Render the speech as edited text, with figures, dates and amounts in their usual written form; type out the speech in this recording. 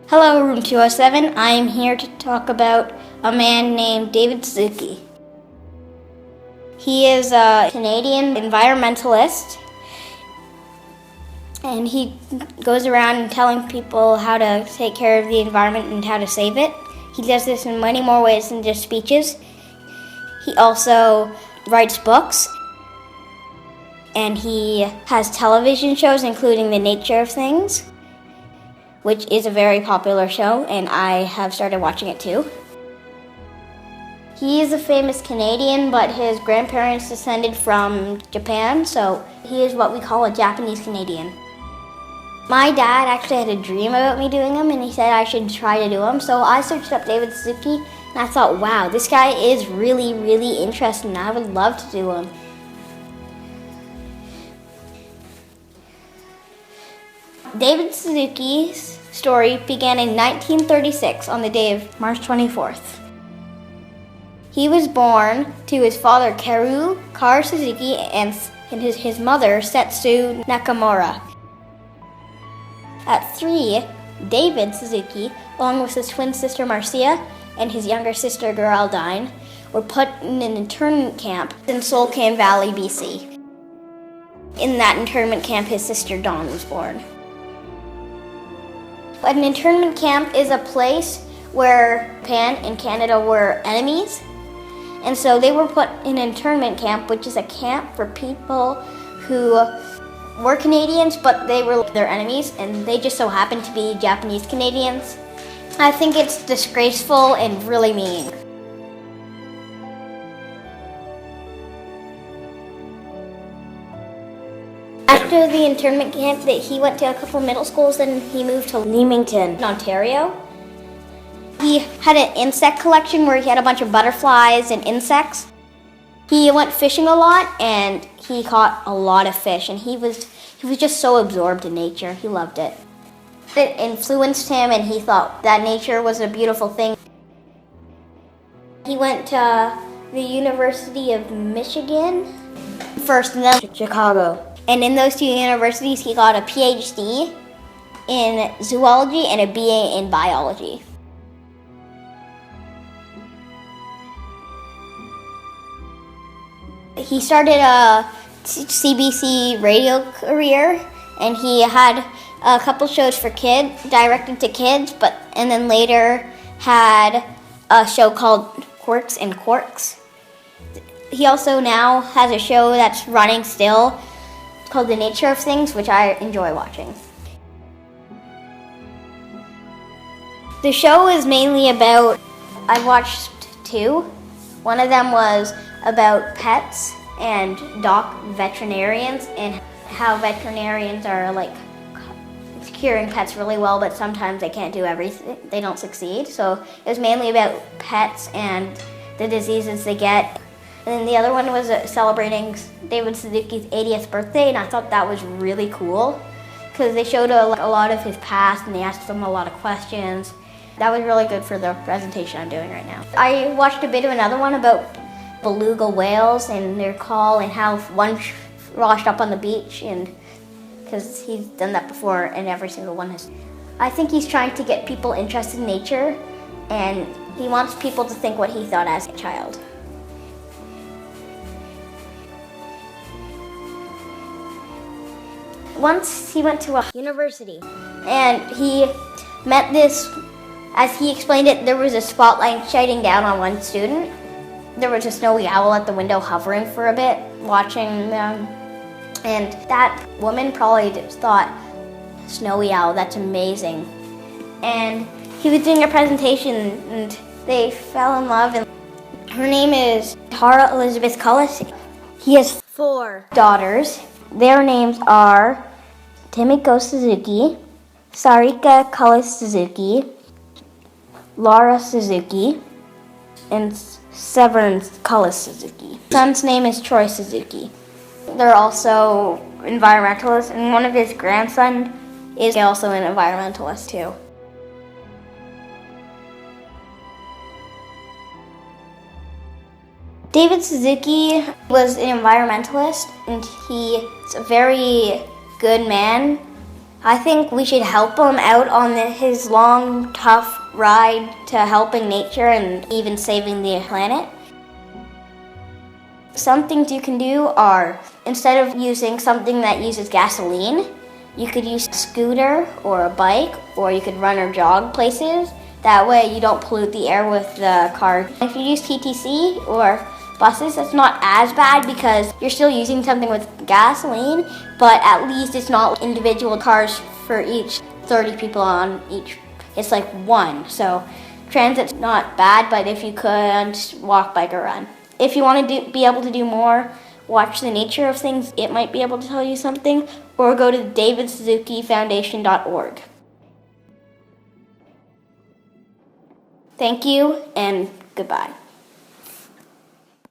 Hello, Room 207. I am here to talk about a man named David Suzuki. He is a Canadian environmentalist, and he goes around telling people how to take care of the environment and how to save it. He does this in many more ways than just speeches. He also writes books, and he has television shows, including The Nature of Things, which is a very popular show, and I have started watching it too. He is a famous Canadian, but his grandparents descended from Japan, so he is what we call a Japanese Canadian. My dad actually had a dream about me doing them, and he said I should try to do them, so I searched up David Suzuki, and I thought, wow, this guy is really, really interesting. I would love to do them. David Suzuki's story began in 1936 on the day of March 24th. He was born to his father Karu Suzuki and his mother Setsu Nakamura. At 3, David Suzuki, along with his twin sister Marcia and his younger sister Geraldine, were put in an internment camp in Solcan Valley, BC. In that internment camp, his sister Dawn was born. An internment camp is a place where Japan and Canada were enemies, and so they were put in an internment camp, which is a camp for people who were Canadians, but they were their enemies, and they just so happened to be Japanese Canadians. I think it's disgraceful and really mean. After the internment camp, he went to a couple middle schools, and he moved to Leamington, Ontario. He had an insect collection where he had a bunch of butterflies and insects. He went fishing a lot, and he caught a lot of fish, and he was just so absorbed in nature. He loved it. It influenced him, and he thought that nature was a beautiful thing. He went to the University of Michigan first, and then Chicago. And in those two universities, he got a PhD in zoology and a BA in biology. He started a CBC radio career, and he had a couple shows for kids, directed to kids, and then later had a show called Quirks and Quarks. He also now has a show that's running still called The Nature of Things, which I enjoy watching. The show is mainly about, I watched 2. One of them was about pets and veterinarians, and how veterinarians are curing pets really well, but sometimes they can't do everything, they don't succeed. So it was mainly about pets and the diseases they get. And then the other one was celebrating David Suzuki's 80th birthday, and I thought that was really cool because they showed a lot of his past, and they asked him a lot of questions. That was really good for the presentation I'm doing right now. I watched a bit of another one about beluga whales and their call, and how one washed up on the beach, and because he's done that before, and every single one has. I think he's trying to get people interested in nature, and he wants people to think what he thought as a child. Once he went to a university, and he met this, as he explained it, there was a spotlight shining down on one student. There was a snowy owl at the window hovering for a bit, watching them. And that woman probably just thought, snowy owl, that's amazing. And he was doing a presentation, and they fell in love. And her name is Tara Elizabeth Cullis. He has 4 daughters. Their names are Timiko Suzuki, Sarika Cullis Suzuki, Laura Suzuki, and Severn Cullis Suzuki. His son's name is Troy Suzuki. They're also environmentalists, and one of his grandsons is also an environmentalist too. David Suzuki was an environmentalist, and he's a very good man I think we should help him out on his long, tough ride to helping nature and even saving the planet. Some things you can do are, instead of using something that uses gasoline, you could use a scooter or a bike, or you could run or jog places. That way you don't pollute the air with the car. If you use TTC or buses, that's not as bad because you're still using something with gasoline, but at least it's not individual cars for each 30 people on each. It's like one. So transit's not bad, but if you could, walk, bike, or run. If you want to be able to do more, watch the nature of things. It might be able to tell you something, or go to davidsuzukifoundation.org. Thank you, and goodbye.